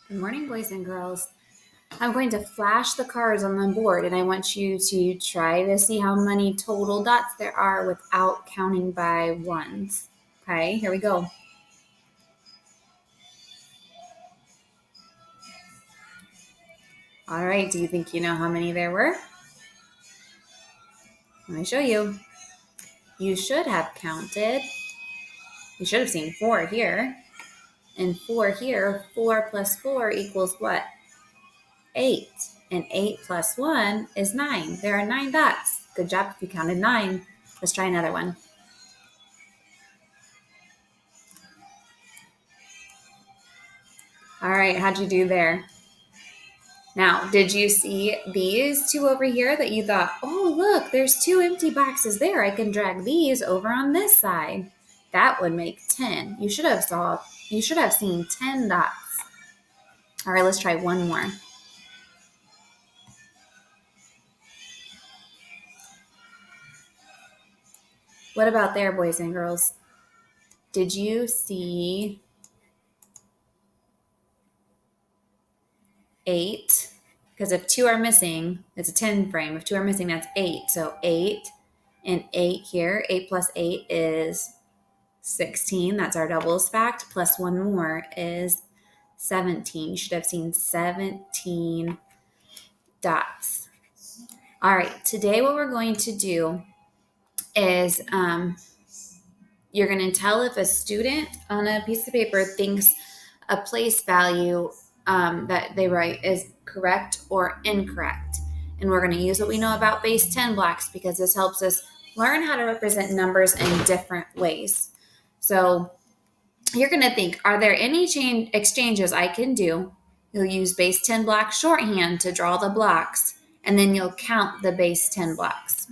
Good morning, boys and girls. I'm going to flash the cards on the board and I want you to try to see how many total dots there are without counting by ones. Okay, here we go. All right, do you think you know how many there were? Let me show you. You should have counted. You should have seen 4 here. And 4 here, 4 plus 4 equals what? 8. And 8 plus 1 is 9. There are 9 dots. Good job if you counted 9. Let's try another one. All right, how'd you do there? Now, did you see these 2 over here that you thought, oh, look, there's 2 empty boxes there. I can drag these over on this side. That would make 10. You should have seen 10 dots. All right, let's try one more. What about there, boys and girls? Did you see 8? Because if 2 are missing, it's a 10 frame. If 2 are missing, that's 8. So 8 and 8 here. 8 plus 8 is 16. That's our doubles fact. Plus 1 more is 17. You should have seen 17 dots. All right. Today what we're going to do is you're going to tell if a student on a piece of paper thinks a place value that they write is correct or incorrect. And we're going to use what we know about base 10 blocks because this helps us learn how to represent numbers in different ways. So you're going to think, are there any exchanges I can do? You'll use base 10 block shorthand to draw the blocks, and then you'll count the base 10 blocks.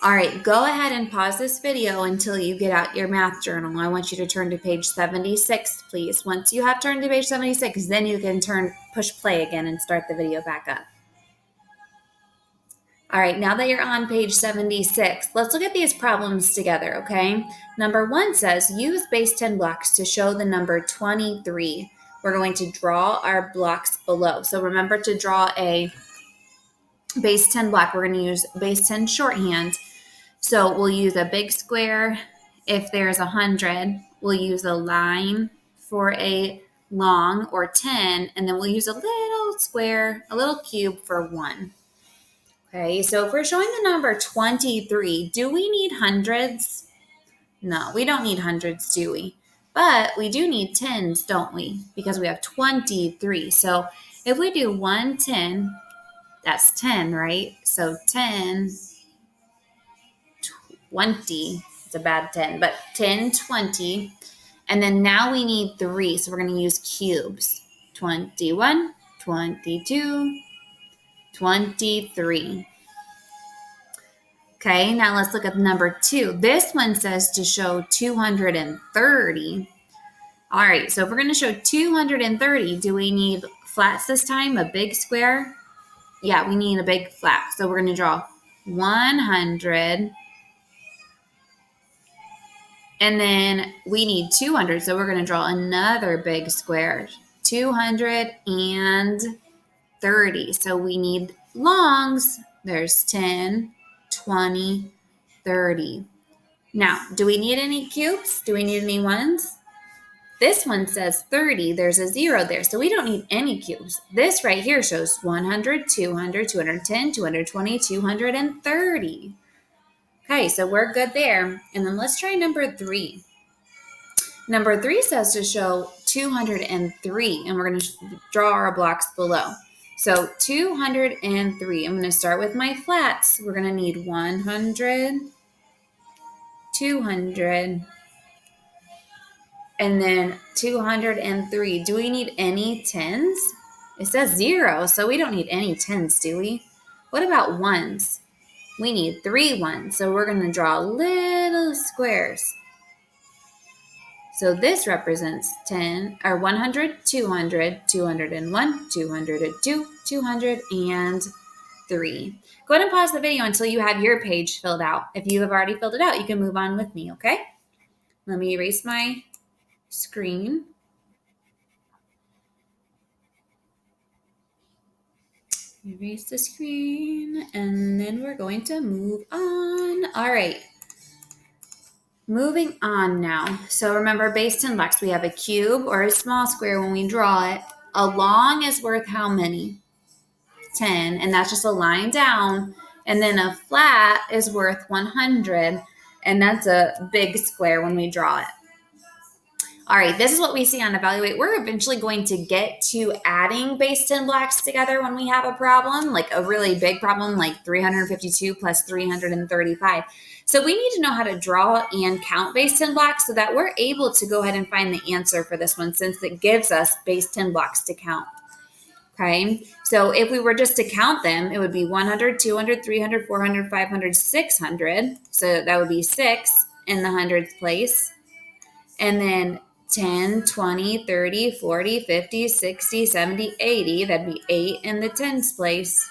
All right, go ahead and pause this video until you get out your math journal. I want you to turn to page 76, please. Once you have turned to page 76, then you can push play again and start the video back up. All right, now that you're on page 76, let's look at these problems together, okay? Number 1 says, use base 10 blocks to show the number 23. We're going to draw our blocks below. So remember to draw a base 10 block. We're going to use base 10 shorthand. So we'll use a big square if there's 100. We'll use a line for a long or 10, and then we'll use a little square, a little cube for 1. Okay, so if we're showing the number 23, do we need hundreds? No, we don't need hundreds, do we? But we do need tens, don't we? Because we have 23. So if we do 1 10, that's 10, right? So 10, 20. It's a bad 10, but 10, 20. And then now we need 3, so we're going to use cubes. 21, 22, 23. Okay, now let's look at number 2. This one says to show 230. All right, so if we're going to show 230, do we need flats this time, a big square? Yeah, we need a big flat. So we're going to draw 100. And then we need 200, so we're going to draw another big square, 230. So we need longs. There's 10, 20, 30. Now, do we need any cubes? Do we need any ones? This one says 30. There's a 0 there, so we don't need any cubes. This right here shows 100, 200, 210, 220, 230. Okay, so we're good there. And then let's try number 3. Number 3 says to show 203, and we're going to draw our blocks below. So 203, I'm going to start with my flats. We're going to need 100, 200, and then 203. Do we need any tens? It says 0, so we don't need any tens, do we? What about ones? We need 3 ones, so we're going to draw little squares. So this represents 10 or 100, 200, 201, 202, 203. Go ahead and pause the video until you have your page filled out. If you have already filled it out, you can move on with me, okay? Let me erase my screen. Erase the screen, and then we're going to move on. All right. Moving on now. So remember, base 10 blocks, we have a cube or a small square when we draw it. A long is worth how many? 10, and that's just a line down. And then a flat is worth 100, and that's a big square when we draw it. All right, this is what we see on Evaluate. We're eventually going to get to adding base 10 blocks together when we have a problem, like a really big problem, like 352 plus 335. So we need to know how to draw and count base 10 blocks so that we're able to go ahead and find the answer for this one, since it gives us base 10 blocks to count. Okay, so if we were just to count them, it would be 100, 200, 300, 400, 500, 600. So that would be 6 in the hundredths place. And then 10, 20, 30, 40, 50, 60, 70, 80. That'd be 8 in the tens place.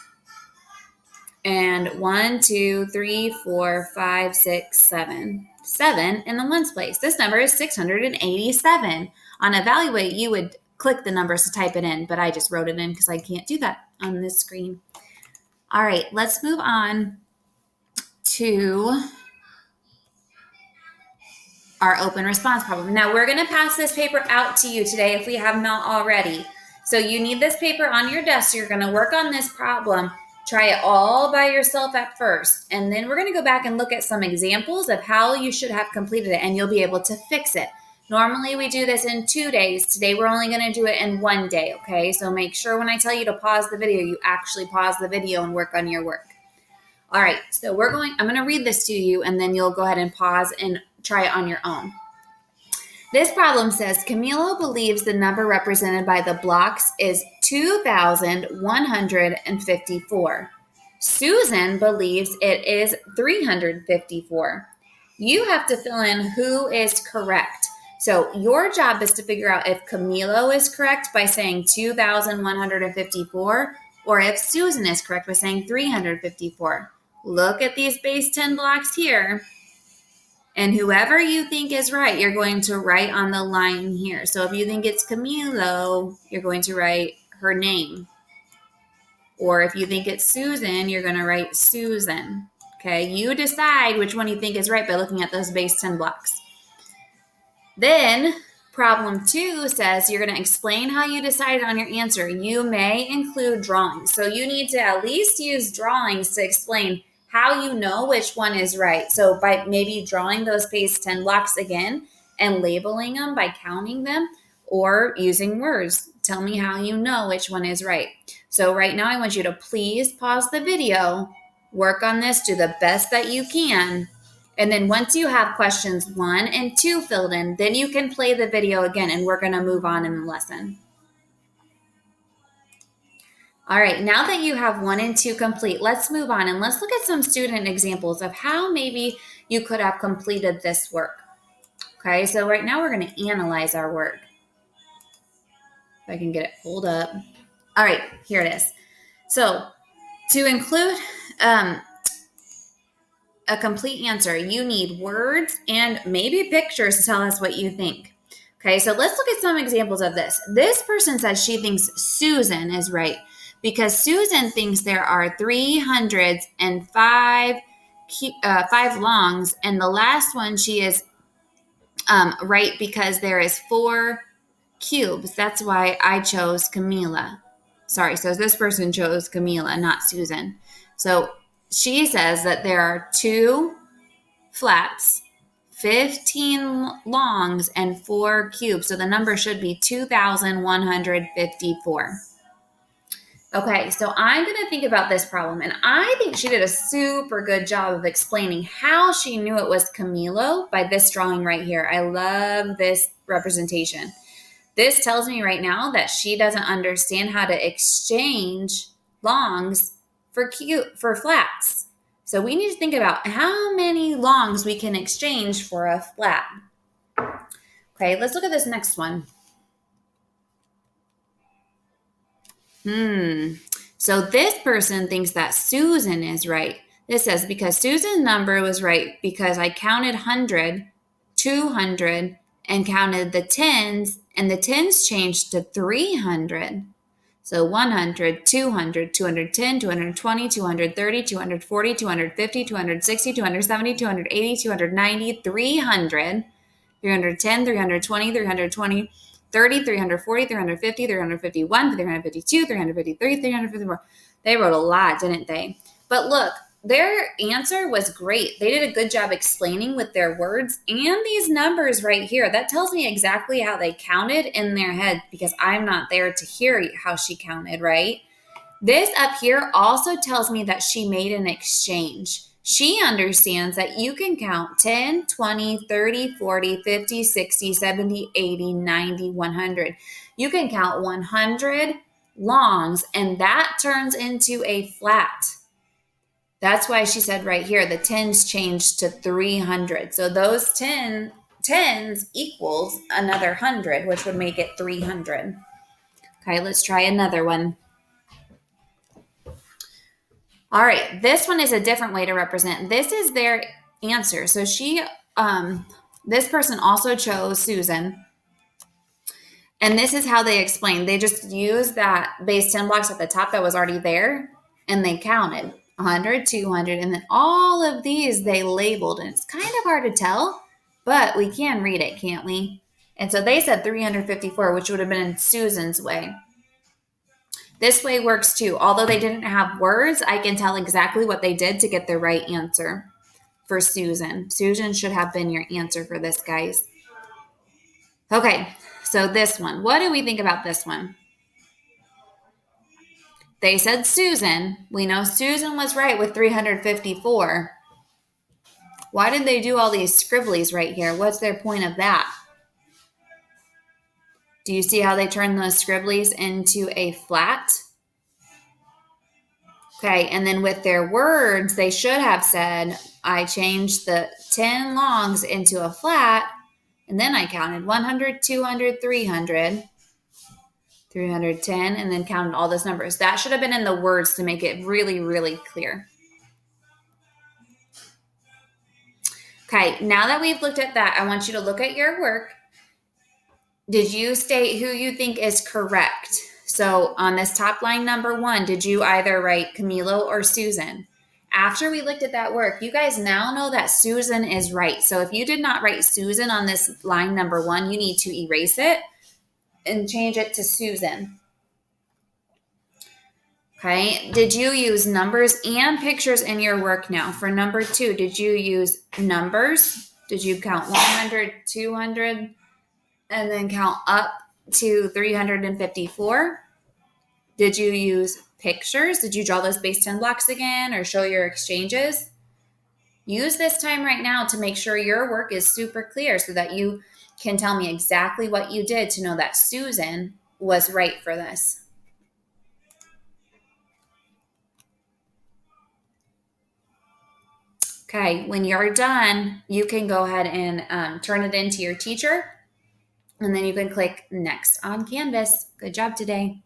And 1, 2, 3, 4, 5, 6, 7. 7 in the ones place. This number is 687. On Evaluate, you would click the numbers to type it in, but I just wrote it in because I can't do that on this screen. All right, let's move on to our open response problem. Now we're going to pass this paper out to you today if we have not already. So you need this paper on your desk. You're going to work on this problem. Try it all by yourself at first. And then we're going to go back and look at some examples of how you should have completed it, and you'll be able to fix it. Normally we do this in 2 days. Today we're only going to do it in 1 day, okay? So make sure when I tell you to pause the video, you actually pause the video and work on your work. All right, so I'm going to read this to you, and then you'll go ahead and pause and try it on your own. This problem says Camilo believes the number represented by the blocks is 2,154. Susan believes it is 354. You have to fill in who is correct. So your job is to figure out if Camilo is correct by saying 2,154, or if Susan is correct by saying 354. Look at these base 10 blocks here. And whoever you think is right, you're going to write on the line here. So if you think it's Camilo, you're going to write her name. Or if you think it's Susan, you're going to write Susan. Okay, you decide which one you think is right by looking at those base 10 blocks. Then problem 2 says you're going to explain how you decided on your answer. You may include drawings. So you need to at least use drawings to explain how you know which one is right. So by maybe drawing those base 10 blocks again and labeling them by counting them, or using words. Tell me how you know which one is right. So right now I want you to please pause the video, work on this, do the best that you can. And then once you have questions 1 and 2 filled in, then you can play the video again, and we're going to move on in the lesson. All right, now that you have 1 and 2 complete, let's move on and let's look at some student examples of how maybe you could have completed this work. Okay, so right now we're going to analyze our work. If I can get it pulled up. All right, here it is. So to include a complete answer, you need words and maybe pictures to tell us what you think. Okay, so let's look at some examples of this. This person says she thinks Susan is right because Susan thinks there are 305 longs, and the last one she is right because there is 4 cubes. That's why I chose Camila. Sorry, so this person chose Camila, not Susan. So she says that there are 2 flats, 15 longs, and 4 cubes. So the number should be 2,154. Okay, so I'm going to think about this problem, and I think she did a super good job of explaining how she knew it was Camilo by this drawing right here. I love this representation. This tells me right now that she doesn't understand how to exchange longs for flats. So we need to think about how many longs we can exchange for a flat. Okay, let's look at this next one. So this person thinks that Susan is right. This says, because Susan's number was right because I counted 100, 200, and counted the tens, and the tens changed to 300. So 100, 200, 210, 220, 230, 240, 250, 260, 270, 280, 290, 300, 310, 320, 320, 30, 340, 350, 351, 352, 353, 354. They wrote a lot, didn't they? But look, their answer was great. They did a good job explaining with their words and these numbers right here. That tells me exactly how they counted in their head because I'm not there to hear how she counted, right? This up here also tells me that she made an exchange. She understands that you can count 10, 20, 30, 40, 50, 60, 70, 80, 90, 100. You can count 100 longs, and that turns into a flat. That's why she said right here, the tens changed to 300. So those tens equals another 100, which would make it 300. Okay, let's try another one. All right, this one is a different way to represent. This is their answer. So this person also chose Susan. And this is how they explained. They just used that base 10 blocks at the top that was already there, and they counted 100, 200, and then all of these they labeled. And it's kind of hard to tell, but we can read it, can't we? And so they said 354, which would have been in Susan's way. This way works too. Although they didn't have words, I can tell exactly what they did to get the right answer for Susan. Susan should have been your answer for this, guys. Okay, so this one. What do we think about this one? They said Susan. We know Susan was right with 354. Why did they do all these scribblies right here? What's their point of that? Do you see how they turned those scribblies into a flat? Okay, and then with their words, they should have said, I changed the 10 longs into a flat, and then I counted 100, 200, 300, 310, and then counted all those numbers. That should have been in the words to make it really, really clear. Okay, now that we've looked at that, I want you to look at your work. Did you state who you think is correct? So on this top line number 1, did you either write Camilo or Susan? After we looked at that work, you guys now know that Susan is right. So if you did not write Susan on this line number 1, you need to erase it and change it to Susan. Okay, did you use numbers and pictures in your work now? For number 2, did you use numbers? Did you count 100, 200, and then count up to 354? Did you use pictures? Did you draw those base 10 blocks again or show your exchanges? Use this time right now to make sure your work is super clear so that you can tell me exactly what you did to know that Susan was right for this. Okay, when you're done, you can go ahead and turn it into your teacher, and then you can click Next on Canvas. Good job today.